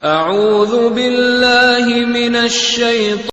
اعوذ باللہ من الشیطان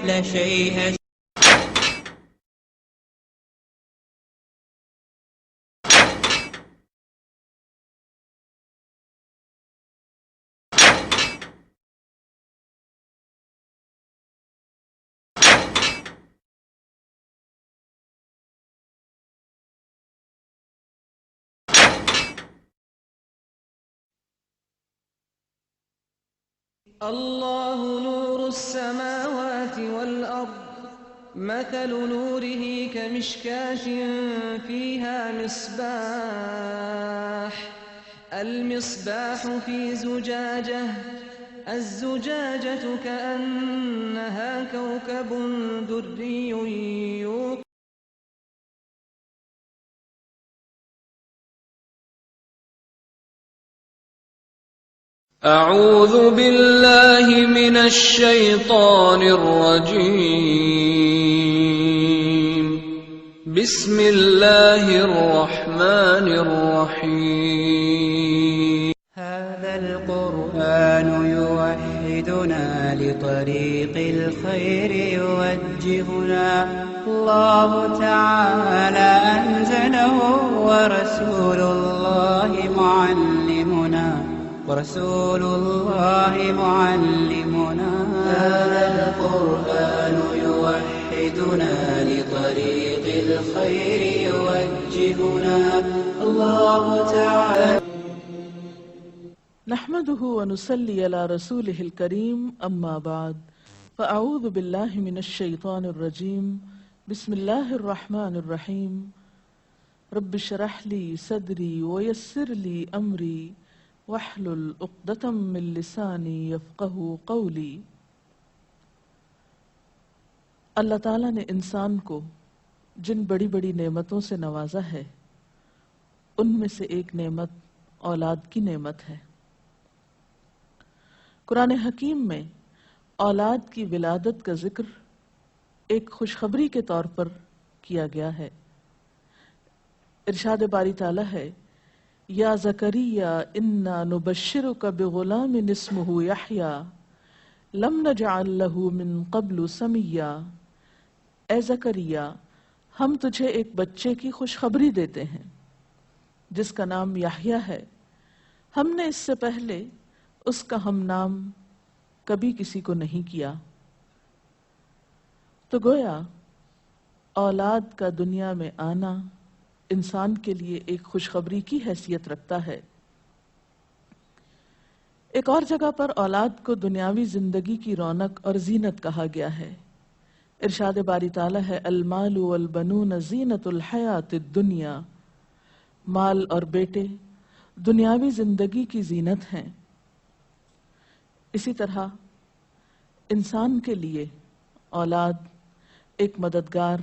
لا شيء الله نور السماوات والأرض مثل نوره كمشكاة فيها المصباح في زجاجة الزجاجة كأنها كوكب دري يوقد اعوذ باللہ من الشیطان الرجیم بسم اللہ الرحمن الرحیم هذا القرآن يوحدنا لطريق الخير يوجهنا الله تعالى أنزله ورسول الله معلمنا هذا القرآن يوحدنا لطريق الخير يوجهنا الله تعالى نحمده ونصلي على رسوله الكريم اما بعد فاعوذ بالله من الشيطان الرجيم بسم الله الرحمن الرحيم رب اشرح لي صدري ويسر لي امري واحلل عقدة من لساني يفقهوا قولي۔ اللہ تعالیٰ نے انسان کو جن بڑی بڑی نعمتوں سے نوازا ہے ان میں سے ایک نعمت اولاد کی نعمت ہے۔ قرآن حکیم میں اولاد کی ولادت کا ذکر ایک خوشخبری کے طور پر کیا گیا ہے۔ ارشاد باری تعالیٰ ہے یا زکریا انا نبشرک بغلام اسمہ یحییٰ لم نجعل لہ من قبل سمیا، اے زکریا ہم تجھے ایک بچے کی خوشخبری دیتے ہیں جس کا نام یحییٰ ہے، ہم نے اس سے پہلے اس کا ہم نام کبھی کسی کو نہیں کیا۔ تو گویا اولاد کا دنیا میں آنا انسان کے لیے ایک خوشخبری کی حیثیت رکھتا ہے۔ ایک اور جگہ پر اولاد کو دنیاوی زندگی کی رونق اور زینت کہا گیا ہے۔ ارشاد باری تعالیٰ ہے المال والبنون زینت الحیات الدنیا، مال اور بیٹے دنیاوی زندگی کی زینت ہیں۔ اسی طرح انسان کے لیے اولاد ایک مددگار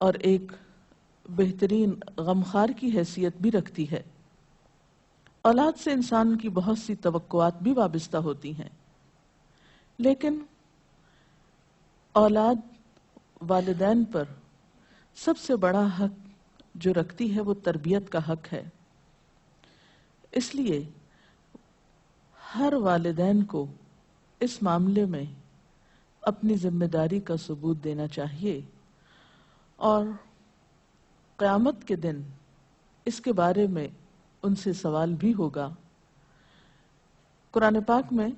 اور ایک بہترین غمخوار کی حیثیت بھی رکھتی ہے۔ اولاد سے انسان کی بہت سی توقعات بھی وابستہ ہوتی ہیں، لیکن اولاد والدین پر سب سے بڑا حق جو رکھتی ہے وہ تربیت کا حق ہے۔ اس لیے ہر والدین کو اس معاملے میں اپنی ذمہ داری کا ثبوت دینا چاہیے، اور قیامت کے دن اس کے بارے میں ان سے سوال بھی ہوگا۔ قرآن پاک میں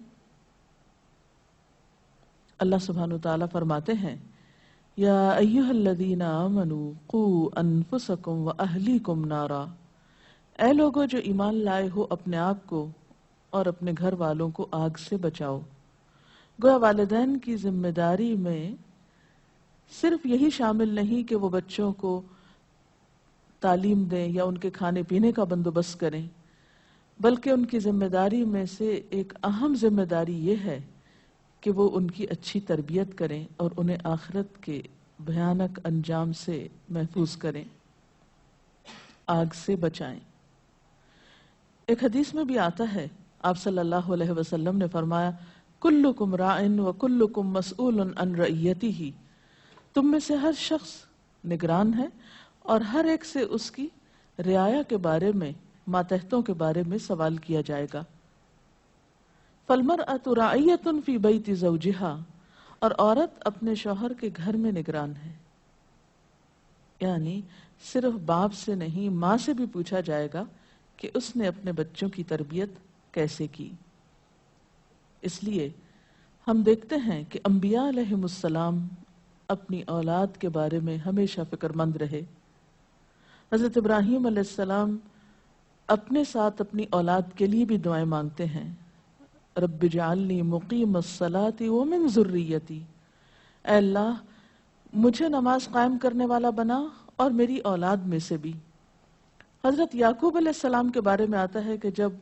اللہ سبحانہ وتعالی فرماتے ہیں یا ایھا الذین آمنوا قوا انفسکم واہلیکم نارا، اے لوگو جو ایمان لائے ہو اپنے آپ کو اور اپنے گھر والوں کو آگ سے بچاؤ۔ گویا والدین کی ذمہ داری میں صرف یہی شامل نہیں کہ وہ بچوں کو تعلیم دیں یا ان کے کھانے پینے کا بندوبست کریں، بلکہ ان کی ذمہ داری میں سے ایک اہم ذمہ داری یہ ہے کہ وہ ان کی اچھی تربیت کریں اور انہیں آخرت کے بھیانک انجام سے محفوظ کریں، آگ سے بچائیں۔ ایک حدیث میں بھی آتا ہے، آپ صلی اللہ علیہ وسلم نے فرمایا کلکم راعٍ وکلکم مسئول عن رعیتہ، تم میں سے ہر شخص نگران ہے اور ہر ایک سے اس کی رعایا کے بارے میں، ماتحتوں کے بارے میں سوال کیا جائے گا۔ فالمرأة راعیۃ فی بیت زوجہا، اور عورت اپنے شوہر کے گھر میں نگران ہے، یعنی صرف باپ سے نہیں ماں سے بھی پوچھا جائے گا کہ اس نے اپنے بچوں کی تربیت کیسے کی۔ اس لیے ہم دیکھتے ہیں کہ انبیاء علیہم السلام اپنی اولاد کے بارے میں ہمیشہ فکر مند رہے۔ حضرت ابراہیم علیہ السلام اپنے ساتھ اپنی اولاد کے لیے بھی دعائیں مانگتے ہیں، رب اجعلنی مقیم الصلاۃ ومن ذریتی، اے اللہ مجھے نماز قائم کرنے والا بنا اور میری اولاد میں سے بھی۔ حضرت یعقوب علیہ السلام کے بارے میں آتا ہے کہ جب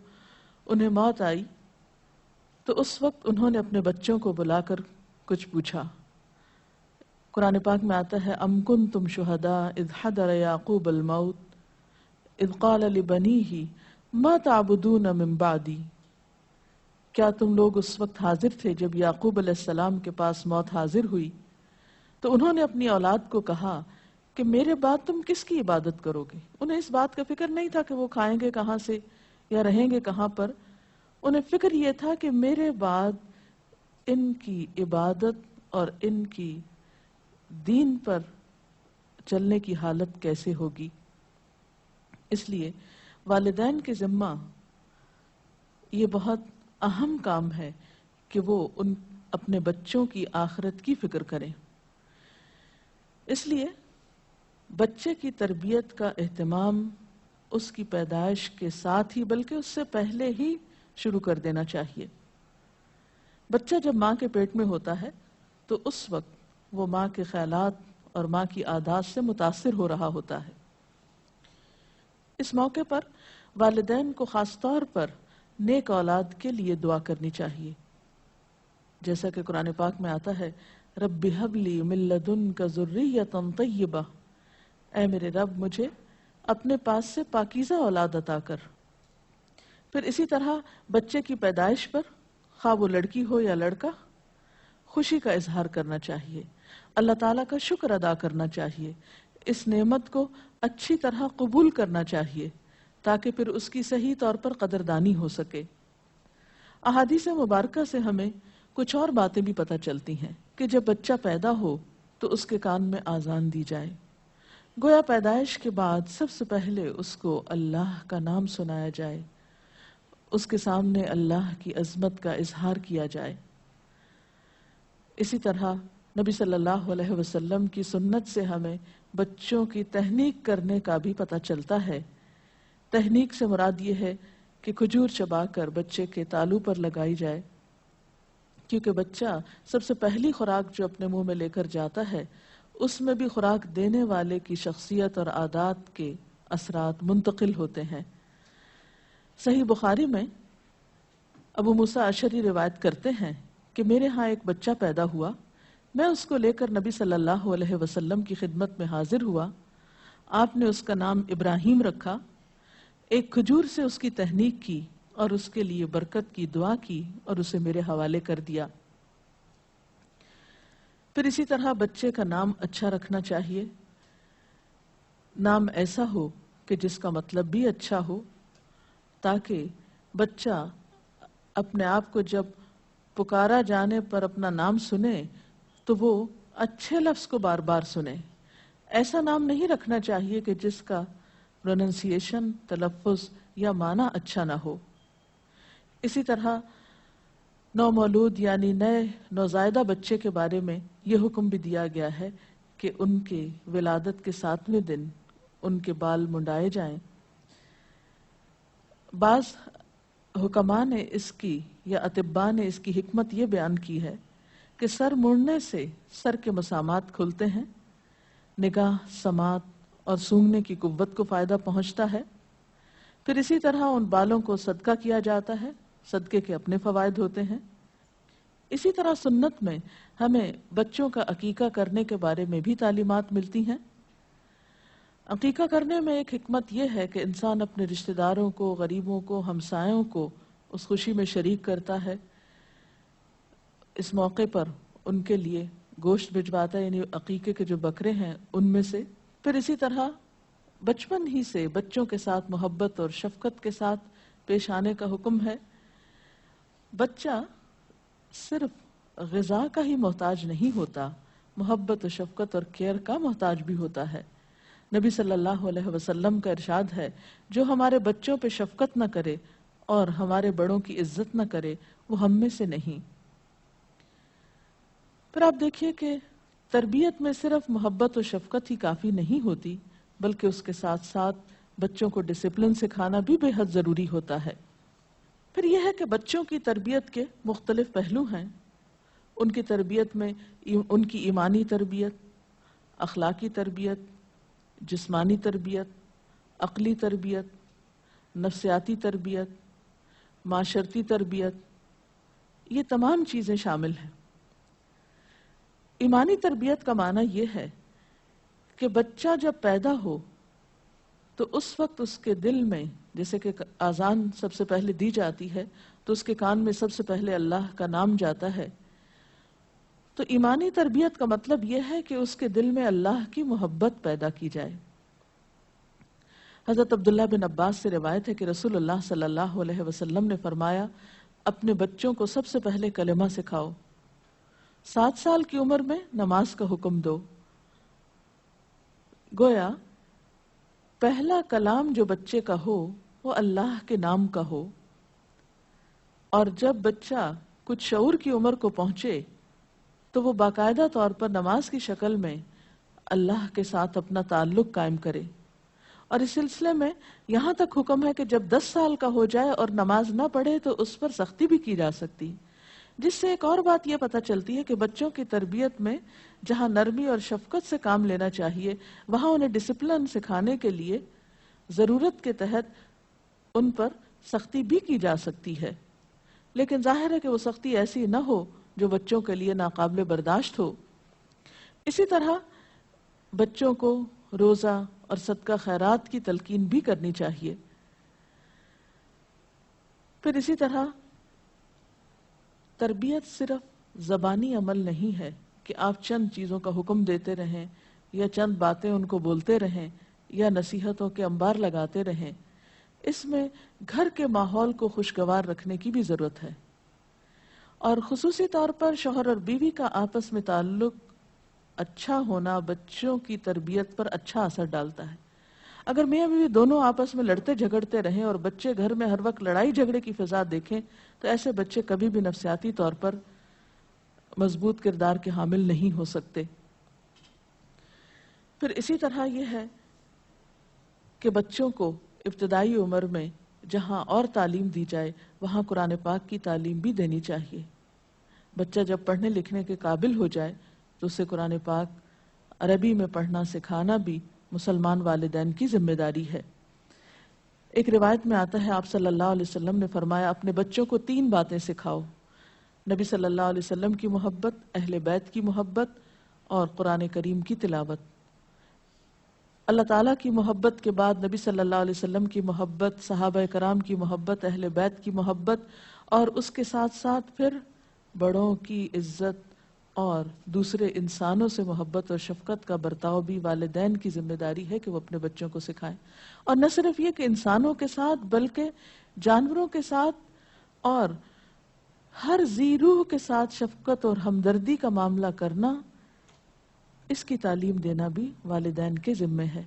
انہیں موت آئی تو اس وقت انہوں نے اپنے بچوں کو بلا کر کچھ پوچھا۔ قرآن پاک میں آتا ہے ام کنتم شہداء اذ حضر یعقوب الموت اذ قال لبنیہ ما تعبدون من بعدی، کیا تم لوگ اس وقت حاضر تھے جب یعقوب علیہ السلام کے پاس موت حاضر ہوئی تو انہوں نے اپنی اولاد کو کہا کہ میرے بعد تم کس کی عبادت کرو گے؟ انہیں اس بات کا فکر نہیں تھا کہ وہ کھائیں گے کہاں سے یا رہیں گے کہاں پر، انہیں فکر یہ تھا کہ میرے بعد ان کی عبادت اور ان کی دین پر چلنے کی حالت کیسے ہوگی۔ اس لیے والدین کے ذمہ یہ بہت اہم کام ہے کہ وہ اپنے بچوں کی آخرت کی فکر کریں۔ اس لیے بچے کی تربیت کا اہتمام اس کی پیدائش کے ساتھ ہی بلکہ اس سے پہلے ہی شروع کر دینا چاہیے۔ بچہ جب ماں کے پیٹ میں ہوتا ہے تو اس وقت وہ ماں کے خیالات اور ماں کی عادات سے متاثر ہو رہا ہوتا ہے۔ اس موقع پر والدین کو خاص طور پر نیک اولاد کے لیے دعا کرنی چاہیے، جیسا کہ قرآن پاک میں آتا ہے رب ہب لی من لدنک ذریۃ طیبہ، اے میرے رب مجھے اپنے پاس سے پاکیزہ اولاد عطا کر۔ پھر اسی طرح بچے کی پیدائش پر خواہ وہ لڑکی ہو یا لڑکا خوشی کا اظہار کرنا چاہیے، اللہ تعالیٰ کا شکر ادا کرنا چاہیے، اس نعمت کو اچھی طرح قبول کرنا چاہیے تاکہ پھر اس کی صحیح طور پر قدردانی ہو سکے۔ احادیث مبارکہ سے ہمیں کچھ اور باتیں بھی پتہ چلتی ہیں کہ جب بچہ پیدا ہو تو اس کے کان میں آذان دی جائے، گویا پیدائش کے بعد سب سے پہلے اس کو اللہ کا نام سنایا جائے، اس کے سامنے اللہ کی عظمت کا اظہار کیا جائے۔ اسی طرح نبی صلی اللہ علیہ وسلم کی سنت سے ہمیں بچوں کی تہنیک کرنے کا بھی پتہ چلتا ہے۔ تہنیک سے مراد یہ ہے کہ کھجور چبا کر بچے کے تالو پر لگائی جائے، کیونکہ بچہ سب سے پہلی خوراک جو اپنے منہ میں لے کر جاتا ہے اس میں بھی خوراک دینے والے کی شخصیت اور عادات کے اثرات منتقل ہوتے ہیں۔ صحیح بخاری میں ابو موسیٰ اشعری روایت کرتے ہیں کہ میرے ہاں ایک بچہ پیدا ہوا، میں اس کو لے کر نبی صلی اللہ علیہ وسلم کی خدمت میں حاضر ہوا، آپ نے اس کا نام ابراہیم رکھا، ایک کھجور سے اس کی تہنیک کی اور اس کے لیے برکت کی دعا کی اور اسے میرے حوالے کر دیا۔ پھر اسی طرح بچے کا نام اچھا رکھنا چاہیے، نام ایسا ہو کہ جس کا مطلب بھی اچھا ہو، تاکہ بچہ اپنے آپ کو جب پکارا جانے پر اپنا نام سنے تو وہ اچھے لفظ کو بار بار سنے۔ ایسا نام نہیں رکھنا چاہیے کہ جس کا پروننسیشن، تلفظ یا معنی اچھا نہ ہو۔ اسی طرح نومولود یعنی نئے نوزائیدہ بچے کے بارے میں یہ حکم بھی دیا گیا ہے کہ ان کے ولادت کے 7ویں دن ان کے بال منڈائے جائیں۔ بعض حکماء نے اس کی یا اطباء نے اس کی حکمت یہ بیان کی ہے کہ سر مڑنے سے سر کے مسامات کھلتے ہیں، نگاہ، سماعت اور سونگھنے کی قوت کو فائدہ پہنچتا ہے۔ پھر اسی طرح ان بالوں کو صدقہ کیا جاتا ہے، صدقے کے اپنے فوائد ہوتے ہیں۔ اسی طرح سنت میں ہمیں بچوں کا عقیقہ کرنے کے بارے میں بھی تعلیمات ملتی ہیں۔ عقیقہ کرنے میں ایک حکمت یہ ہے کہ انسان اپنے رشتہ داروں کو، غریبوں کو، ہمسایوں کو اس خوشی میں شریک کرتا ہے، اس موقع پر ان کے لیے گوشت بھجواتا ہے، یعنی عقیقے کے جو بکرے ہیں ان میں سے۔ پھر اسی طرح بچپن ہی سے بچوں کے ساتھ محبت اور شفقت کے ساتھ پیش آنے کا حکم ہے۔ بچہ صرف غذا کا ہی محتاج نہیں ہوتا، محبت و شفقت اور کیئر کا محتاج بھی ہوتا ہے۔ نبی صلی اللہ علیہ وسلم کا ارشاد ہے، جو ہمارے بچوں پہ شفقت نہ کرے اور ہمارے بڑوں کی عزت نہ کرے وہ ہم میں سے نہیں۔ پھر آپ دیکھیے کہ تربیت میں صرف محبت و شفقت ہی کافی نہیں ہوتی، بلکہ اس کے ساتھ ساتھ بچوں کو ڈسپلن سکھانا بھی بے حد ضروری ہوتا ہے۔ پھر یہ ہے کہ بچوں کی تربیت کے مختلف پہلو ہیں۔ ان کی تربیت میں ان کی ایمانی تربیت، اخلاقی تربیت، جسمانی تربیت، عقلی تربیت، نفسیاتی تربیت، معاشرتی تربیت، یہ تمام چیزیں شامل ہیں۔ ایمانی تربیت کا معنی یہ ہے کہ بچہ جب پیدا ہو تو اس وقت اس کے دل میں، جیسے کہ اذان سب سے پہلے دی جاتی ہے تو اس کے کان میں سب سے پہلے اللہ کا نام جاتا ہے، تو ایمانی تربیت کا مطلب یہ ہے کہ اس کے دل میں اللہ کی محبت پیدا کی جائے۔ حضرت عبداللہ بن عباس سے روایت ہے کہ رسول اللہ صلی اللہ علیہ وسلم نے فرمایا، اپنے بچوں کو سب سے پہلے کلمہ سکھاؤ، 7 سال کی عمر میں نماز کا حکم دو۔ گویا پہلا کلام جو بچے کا ہو وہ اللہ کے نام کا ہو، اور جب بچہ کچھ شعور کی عمر کو پہنچے تو وہ باقاعدہ طور پر نماز کی شکل میں اللہ کے ساتھ اپنا تعلق قائم کرے۔ اور اس سلسلے میں یہاں تک حکم ہے کہ جب 10 سال کا ہو جائے اور نماز نہ پڑھے تو اس پر سختی بھی کی جا سکتی، جس سے ایک اور بات یہ پتہ چلتی ہے کہ بچوں کی تربیت میں جہاں نرمی اور شفقت سے کام لینا چاہیے، وہاں انہیں ڈسپلن سکھانے کے لیے ضرورت کے تحت ان پر سختی بھی کی جا سکتی ہے، لیکن ظاہر ہے کہ وہ سختی ایسی نہ ہو جو بچوں کے لیے ناقابل برداشت ہو۔ اسی طرح بچوں کو روزہ اور صدقہ خیرات کی تلقین بھی کرنی چاہیے۔ پھر اسی طرح تربیت صرف زبانی عمل نہیں ہے کہ آپ چند چیزوں کا حکم دیتے رہیں یا چند باتیں ان کو بولتے رہیں یا نصیحتوں کے انبار لگاتے رہیں۔ اس میں گھر کے ماحول کو خوشگوار رکھنے کی بھی ضرورت ہے، اور خصوصی طور پر شوہر اور بیوی کا آپس میں تعلق اچھا ہونا بچوں کی تربیت پر اچھا اثر ڈالتا ہے۔ اگر میاں بیوی دونوں آپس میں لڑتے جھگڑتے رہیں اور بچے گھر میں ہر وقت لڑائی جھگڑے کی فضا دیکھیں تو ایسے بچے کبھی بھی نفسیاتی طور پر مضبوط کردار کے حامل نہیں ہو سکتے۔ پھر اسی طرح یہ ہے کہ بچوں کو ابتدائی عمر میں جہاں اور تعلیم دی جائے وہاں قرآن پاک کی تعلیم بھی دینی چاہیے۔ بچہ جب پڑھنے لکھنے کے قابل ہو جائے تو اسے قرآن پاک عربی میں پڑھنا سکھانا بھی مسلمان والدین کی ذمہ داری ہے۔ ایک روایت میں آتا ہے، آپ صلی اللہ علیہ وسلم نے فرمایا، اپنے بچوں کو 3 باتیں سکھاؤ: نبی صلی اللہ علیہ وسلم کی محبت، اہل بیت کی محبت اور قرآن کریم کی تلاوت۔ اللہ تعالیٰ کی محبت کے بعد نبی صلی اللہ علیہ وسلم کی محبت، صحابہ کرام کی محبت، اہل بیت کی محبت، اور اس کے ساتھ ساتھ پھر بڑوں کی عزت اور دوسرے انسانوں سے محبت اور شفقت کا برتاؤ بھی والدین کی ذمہ داری ہے کہ وہ اپنے بچوں کو سکھائیں۔ اور نہ صرف یہ کہ انسانوں کے ساتھ بلکہ جانوروں کے ساتھ اور ہر ذی روح کے ساتھ شفقت اور ہمدردی کا معاملہ کرنا، اس کی تعلیم دینا بھی والدین کے ذمہ ہے۔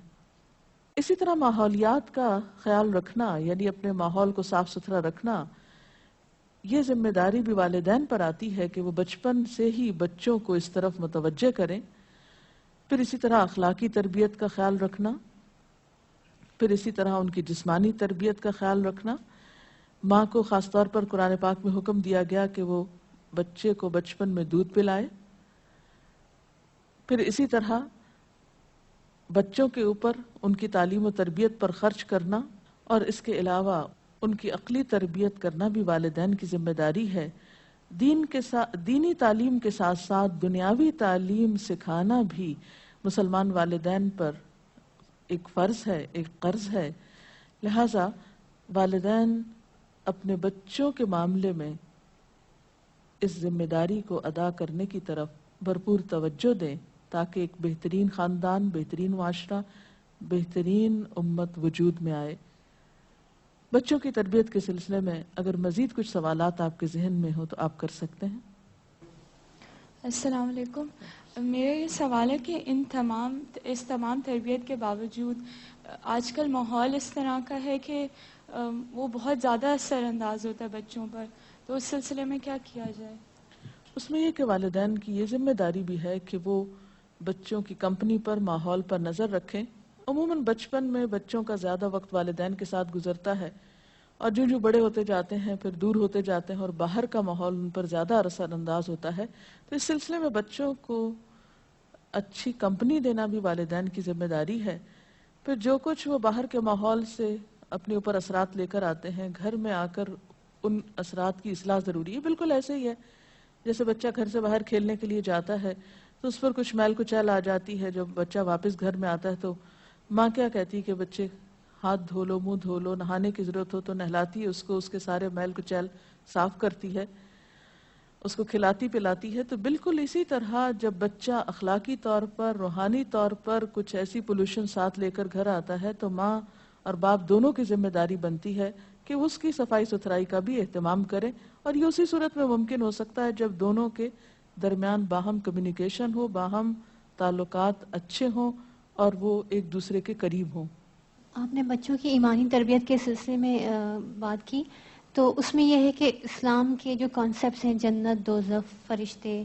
اسی طرح ماحولیات کا خیال رکھنا، یعنی اپنے ماحول کو صاف ستھرا رکھنا، یہ ذمہ داری بھی والدین پر آتی ہے کہ وہ بچپن سے ہی بچوں کو اس طرف متوجہ کریں. پھر اسی طرح اخلاقی تربیت کا خیال رکھنا، پھر اسی طرح ان کی جسمانی تربیت کا خیال رکھنا. ماں کو خاص طور پر قرآن پاک میں حکم دیا گیا کہ وہ بچے کو بچپن میں دودھ پلائے. پھر اسی طرح بچوں کے اوپر ان کی تعلیم و تربیت پر خرچ کرنا، اور اس کے علاوہ ان کی عقلی تربیت کرنا بھی والدین کی ذمہ داری ہے. دینی تعلیم کے ساتھ ساتھ دنیاوی تعلیم سکھانا بھی مسلمان والدین پر ایک فرض ہے، ایک قرض ہے. لہذا والدین اپنے بچوں کے معاملے میں اس ذمہ داری کو ادا کرنے کی طرف بھرپور توجہ دیں تاکہ ایک بہترین خاندان، بہترین معاشرہ، بہترین امت وجود میں آئے. بچوں کی تربیت کے سلسلے میں اگر مزید کچھ سوالات آپ کے ذہن میں ہو تو آپ کر سکتے ہیں. السلام علیکم. میرا یہ سوال ہے کہ اس تمام تربیت کے باوجود آج کل ماحول اس طرح کا ہے کہ وہ بہت زیادہ اثر انداز ہوتا ہے بچوں پر، تو اس سلسلے میں کیا کیا جائے؟ اس میں یہ کہ والدین کی یہ ذمہ داری بھی ہے کہ وہ بچوں کی کمپنی پر، ماحول پر نظر رکھیں. عموماً بچپن میں بچوں کا زیادہ وقت والدین کے ساتھ گزرتا ہے، اور جو بڑے ہوتے جاتے ہیں پھر دور ہوتے جاتے ہیں اور باہر کا ماحول ان پر زیادہ اثر انداز ہوتا ہے. تو اس سلسلے میں بچوں کو اچھی کمپنی دینا بھی والدین کی ذمہ داری ہے. پھر جو کچھ وہ باہر کے ماحول سے اپنے اوپر اثرات لے کر آتے ہیں، گھر میں آ کر ان اثرات کی اصلاح ضروری ہے. بالکل ایسے ہی ہے جیسے بچہ گھر سے باہر کھیلنے کے لیے جاتا ہے تو اس پر کچھ میل کچیل آ جاتی ہے. جب بچہ واپس گھر میں آتا ہے تو ماں کیا کہتی ہے کہ بچے ہاتھ دھو لو، منہ دھو لو، نہانے کی ضرورت ہو تو نہلاتی ہے اس کو، اس کے سارے میل کچیل صاف کرتی ہے، اس کو کھلاتی پلاتی ہے. تو بالکل اسی طرح جب بچہ اخلاقی طور پر، روحانی طور پر کچھ ایسی پولوشن ساتھ لے کر گھر آتا ہے تو ماں اور باپ دونوں کی ذمہ داری بنتی ہے کہ اس کی صفائی ستھرائی کا بھی اہتمام کریں. اور یہ اسی صورت میں ممکن ہو سکتا ہے جب دونوں کے درمیان باہم کمیونیکیشن ہو، باہم تعلقات اچھے ہوں اور وہ ایک دوسرے کے قریب ہوں. آپ نے بچوں کی ایمانی تربیت کے سلسلے میں بات کی، تو اس میں یہ ہے کہ اسلام کے جو کانسیپٹس ہیں، جنت، دوزخ، فرشتے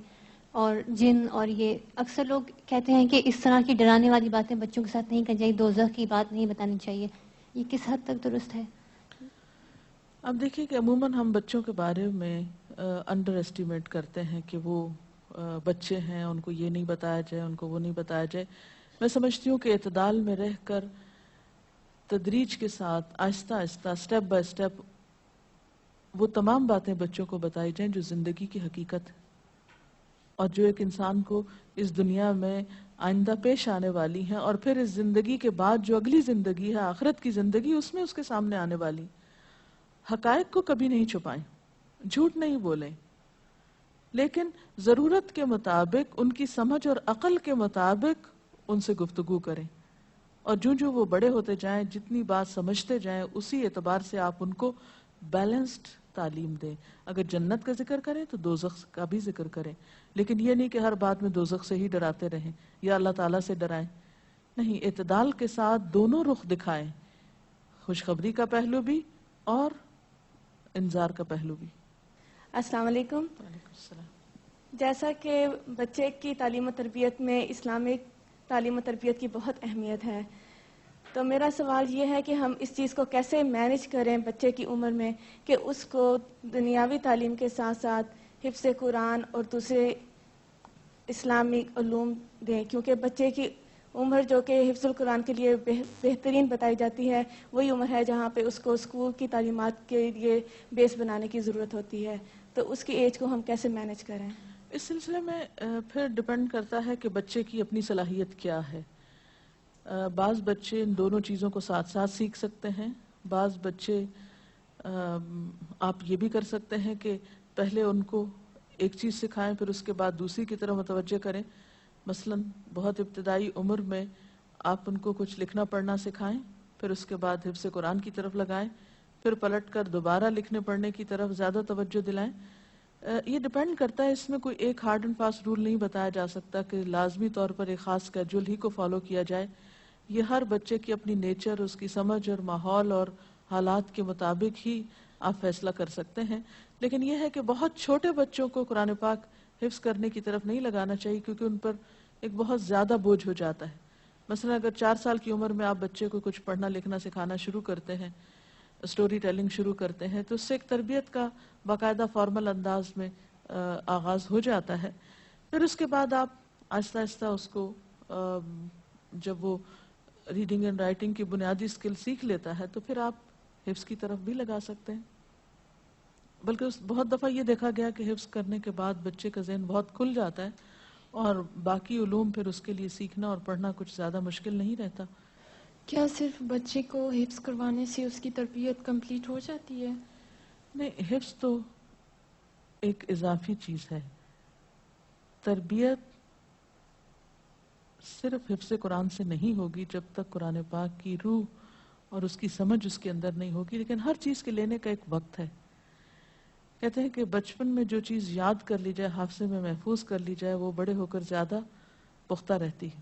اور جن، اور یہ اکثر لوگ کہتے ہیں کہ اس طرح کی ڈرانے والی باتیں بچوں کے ساتھ نہیں کرنی چاہیے، دوزخ کی بات نہیں بتانی چاہیے. یہ کس حد تک درست ہے؟ اب دیکھیے کہ عموماً ہم بچوں کے بارے میں انڈر ایسٹیمیٹ کرتے ہیں کہ وہ بچے ہیں، ان کو یہ نہیں بتایا جائے، ان کو وہ نہیں بتایا جائے. میں سمجھتی ہوں کہ اعتدال میں رہ کر تدریج کے ساتھ آہستہ آہستہ اسٹیپ بائی اسٹیپ وہ تمام باتیں بچوں کو بتائی جائیں جو زندگی کی حقیقت ہے اور جو ایک انسان کو اس دنیا میں آئندہ پیش آنے والی ہیں، اور پھر اس زندگی کے بعد جو اگلی زندگی ہے، آخرت کی زندگی، اس میں اس کے سامنے آنے والی. حقائق کو کبھی نہیں چھپائیں، جھوٹ نہیں بولیں، لیکن ضرورت کے مطابق، ان کی سمجھ اور عقل کے مطابق ان سے گفتگو کریں. اور جو وہ بڑے ہوتے جائیں، جتنی بات سمجھتے جائیں، اسی اعتبار سے آپ ان کو بیلنسڈ تعلیم دیں. اگر جنت کا ذکر کریں تو دوزخ کا بھی ذکر کریں، لیکن یہ نہیں کہ ہر بات میں دوزخ سے ہی ڈراتے رہیں یا اللہ تعالیٰ سے ڈرائیں. نہیں، اعتدال کے ساتھ دونوں رخ دکھائیں، خوشخبری کا پہلو بھی اور انذار کا پہلو بھی. السلام علیکم. وعلیکم السلام. جیسا کہ بچے کی تعلیم و تربیت میں اسلامک تعلیم و تربیت کی بہت اہمیت ہے، تو میرا سوال یہ ہے کہ ہم اس چیز کو کیسے مینج کریں بچے کی عمر میں کہ اس کو دنیاوی تعلیم کے ساتھ ساتھ حفظ قرآن اور دوسرے اسلامی علوم دیں، کیونکہ بچے کی عمر جو کہ حفظ القرآن کے لیے بہترین بتائی جاتی ہے، وہی عمر ہے جہاں پہ اس کو اسکول کی تعلیمات کے لیے بیس بنانے کی ضرورت ہوتی ہے. تو اس کی ایج کو ہم کیسے مینج کریں؟ اس سلسلے میں پھر ڈپینڈ کرتا ہے کہ بچے کی اپنی صلاحیت کیا ہے. بعض بچے ان دونوں چیزوں کو ساتھ ساتھ سیکھ سکتے ہیں. بعض بچے آپ یہ بھی کر سکتے ہیں کہ پہلے ان کو ایک چیز سکھائیں پھر اس کے بعد دوسری کی طرف متوجہ کریں. مثلا بہت ابتدائی عمر میں آپ ان کو کچھ لکھنا پڑھنا سکھائیں، پھر اس کے بعد حفظ قرآن کی طرف لگائیں، پھر پلٹ کر دوبارہ لکھنے پڑھنے کی طرف زیادہ توجہ دلائیں. یہ ڈیپینڈ کرتا ہے، اس میں کوئی ایک ہارڈ اینڈ فاسٹ رول نہیں بتایا جا سکتا کہ لازمی طور پر ایک خاص اسکیجول ہی کو فالو کیا جائے. یہ ہر بچے کی اپنی نیچر، اس کی سمجھ اور ماحول اور حالات کے مطابق ہی آپ فیصلہ کر سکتے ہیں. لیکن یہ ہے کہ بہت چھوٹے بچوں کو قرآن پاک حفظ کرنے کی طرف نہیں لگانا چاہیے، کیونکہ ان پر ایک بہت زیادہ بوجھ ہو جاتا ہے. مثلا اگر 4 سال کی عمر میں آپ بچے کو کچھ پڑھنا لکھنا سکھانا شروع کرتے ہیں، اسٹوری ٹیلنگ شروع کرتے ہیں، تو اس سے ایک تربیت کا باقاعدہ فارمل انداز میں آغاز ہو جاتا ہے. پھر اس کے بعد آپ آہستہ آہستہ اس کو جب وہ ریڈنگ اینڈ رائٹنگ کی بنیادی سکل سیکھ لیتا ہے تو پھر آپ حفظ کی طرف بھی لگا سکتے ہیں. بلکہ بہت دفعہ یہ دیکھا گیا کہ حفظ کرنے کے بعد بچے کا ذہن بہت کھل جاتا ہے اور باقی علوم پھر اس کے لیے سیکھنا اور پڑھنا کچھ زیادہ مشکل نہیں رہتا. کیا صرف بچے کو حفظ کروانے سے اس کی تربیت کمپلیٹ ہو جاتی ہے؟ نہیں، حفظ تو ایک اضافی چیز ہے. تربیت صرف حفظ قرآن سے نہیں ہوگی جب تک قرآن پاک کی روح اور اس کی سمجھ اس کے اندر نہیں ہوگی. لیکن ہر چیز کے لینے کا ایک وقت ہے. کہتے ہیں کہ بچپن میں جو چیز یاد کر لی جائے، حافظے میں محفوظ کر لی جائے، وہ بڑے ہو کر زیادہ پختہ رہتی ہے.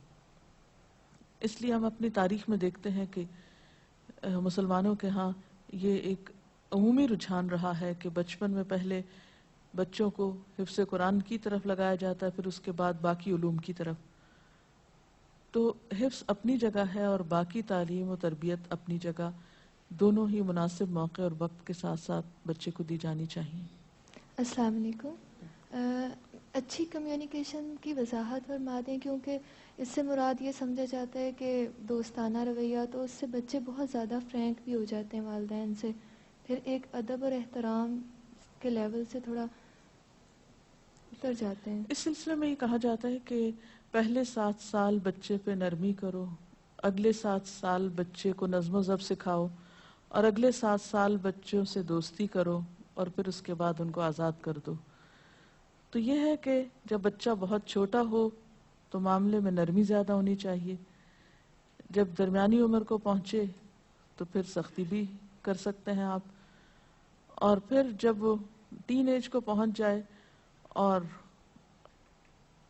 اس لیے ہم اپنی تاریخ میں دیکھتے ہیں کہ مسلمانوں کے ہاں یہ ایک عمومی رجحان رہا ہے کہ بچپن میں پہلے بچوں کو حفظ قرآن کی طرف لگایا جاتا ہے، پھر اس کے بعد باقی علوم کی طرف. تو حفظ اپنی جگہ ہے اور باقی تعلیم و تربیت اپنی جگہ، دونوں ہی مناسب موقع اور وقت کے ساتھ ساتھ بچے کو دی جانی چاہیے. السلام علیکم. اچھی کمیونیکیشن کی وضاحت فرما دیں، کیونکہ اس سے مراد یہ سمجھا جاتا ہے کہ دوستانہ رویہ، تو اس سے بچے بہت زیادہ فرینک بھی ہو جاتے ہیں والدین سے، پھر ایک ادب اور احترام کے لیول سے تھوڑا اتر جاتے ہیں. اس سلسلے میں یہ کہا جاتا ہے کہ پہلے 7 سال بچے پہ نرمی کرو، اگلے 7 سال بچے کو نظم و ضبط سکھاؤ، اور اگلے 7 سال بچوں سے دوستی کرو، اور پھر اس کے بعد ان کو آزاد کر دو. تو یہ ہے کہ جب بچہ بہت چھوٹا ہو تو معاملے میں نرمی زیادہ ہونی چاہیے، جب درمیانی عمر کو پہنچے تو پھر سختی بھی کر سکتے ہیں آپ، اور پھر جب وہ ٹین ایج کو پہنچ جائے اور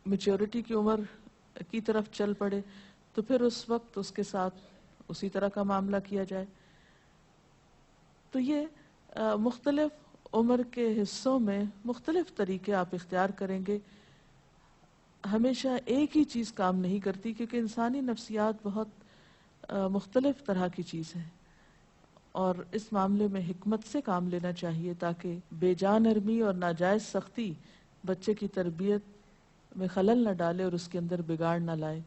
میچورٹی کی عمر کی طرف چل پڑے تو پھر اس وقت اس کے ساتھ اسی طرح کا معاملہ کیا جائے. تو یہ مختلف عمر کے حصوں میں مختلف طریقے آپ اختیار کریں گے. ہمیشہ ایک ہی چیز کام نہیں کرتی، کیونکہ انسانی نفسیات بہت مختلف طرح کی چیز ہے، اور اس معاملے میں حکمت سے کام لینا چاہیے تاکہ بے جا نرمی اور ناجائز سختی بچے کی تربیت میں خلل نہ ڈالے اور اس کے اندر بگاڑ نہ لائے.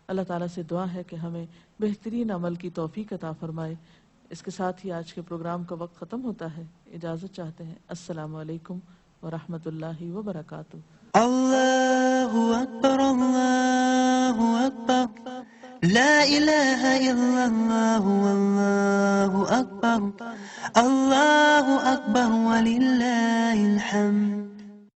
اللہ تعالیٰ سے دعا ہے کہ ہمیں بہترین عمل کی توفیق عطا فرمائے. اس کے ساتھ ہی آج کے پروگرام کا وقت ختم ہوتا ہے. اجازت چاہتے ہیں. السلام علیکم ورحمۃ اللہ وبرکاتہ. اللہ اکبر اللہ اکبر لا الہ الا اللہ واللہ اکبر اللہ اکبر وللہ الحمد.